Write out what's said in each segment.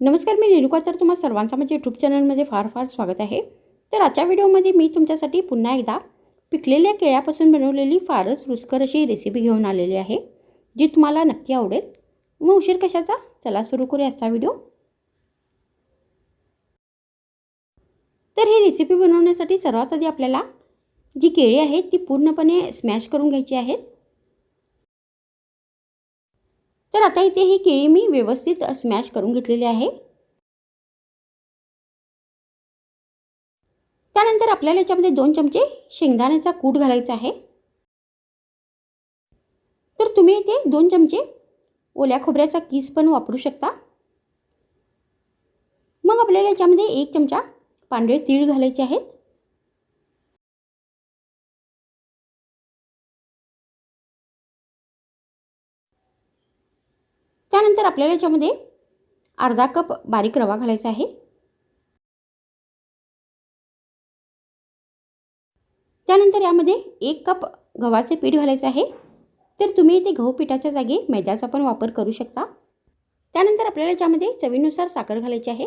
नमस्कार, मी रेणुका. तर तुम्हा सर्वांचं माझ्या यूट्यूब चॅनलमध्ये फार फार स्वागत आहे. तर आजच्या व्हिडिओमध्ये मी तुमच्यासाठी पुन्हा एकदा पिकलेल्या केळ्यापासून बनवलेली फारच रुचकर अशी रेसिपी घेऊन आलेली आहे, जी तुम्हाला नक्की आवडेल. मग उशीर कशाचा, चला सुरू करूया आजचा व्हिडिओ. तर ही रेसिपी बनवण्यासाठी सर्वात आधी आपल्याला जी केळी आहेत ती पूर्णपणे स्मॅश करून घ्यायची आहेत. तर आता इथे ही केळी मी व्यवस्थित स्मॅश करून घेतलेली आहे. त्यानंतर आपल्याला याच्यामध्ये 2 चमचे शेंगदाण्याचा कूट घालायचा आहे. तर तुम्ही इथे 2 चमचे ओल्या खोबऱ्याचा किस पण वापरू शकता. मग आपल्याला याच्यामध्ये 1 चमचा पांढरे तीळ घालायचे आहेत. त्यानंतर आपल्याला याच्यामध्ये अर्धा कप बारीक रवा घालायचा आहे. त्यानंतर यामध्ये 1 कप गव्हाचे पीठ घालायचे आहे. तर तुम्ही इथे गहू पिठाच्या जागी मैद्याचा पण वापर करू शकता. त्यानंतर आपल्याला याच्यामध्ये चवीनुसार साखर घालायची आहे.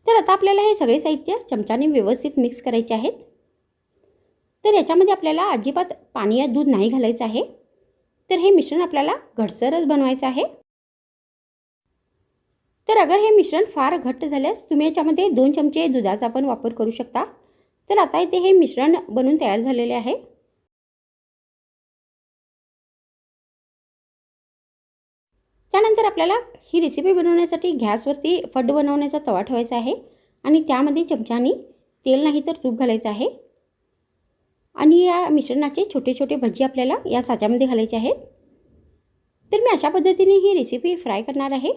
तर आता आपल्याला हे सगळे साहित्य चमच्याने व्यवस्थित मिक्स करायचे आहेत. तर याच्यामध्ये आपल्याला अजिबात पाणी या दूध नाही घालायचं आहे. तर हे मिश्रण आपल्याला घट्टसरच बनवायचं आहे. तर अगर हे मिश्रण फार घट्ट झाल्यास तुम्ही याच्यामध्ये 2 चमचे दुधाचा पण वापर करू शकता. तर आता इथे हे मिश्रण बनून तयार झालेले आहे. त्यानंतर आपल्याला ही रेसिपी बनवण्यासाठी गॅसवरती फड बनवण्याचा तवा ठेवायचा आहे आणि त्यामध्ये चमच्याने तेल नाही तर तूप घालायचं आहे. आणि या मिश्रणाचे छोटे छोटे भजी आपल्याला या साच्यामध्ये घालायचे आहेत. तर मी अशा पद्धतीने ही रेसिपी फ्राय करणार आहे.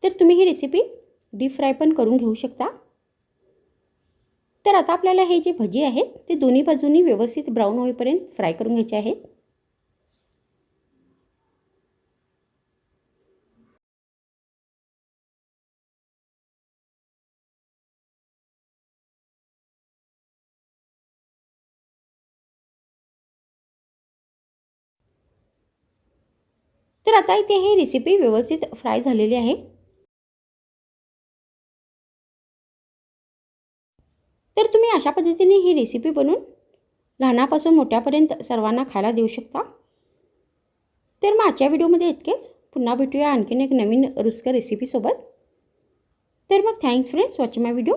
तर तुम्ही ही रेसिपी डीप फ्राय पण करून घेऊ शकता. तर आता आपल्याला हे जे भजी आहेत ते दोन्ही बाजूंनी व्यवस्थित ब्राऊन होईपर्यंत फ्राय करून घ्यायचे आहेत. तर आता इथे ही रेसिपी व्यवस्थित फ्राय झालेली आहे. तर तुम्ही अशा पद्धतीने ही रेसिपी बनवून लहानापासून मोठ्यापर्यंत सर्वांना खायला देऊ शकता. तर मग आजच्या व्हिडिओमध्ये इतकेच. पुन्हा भेटूया आणखीन एक नवीन रुचकर रेसिपीसोबत. तर मग थँक्स फ्रेंड्स वॉचिंग माय व्हिडिओ.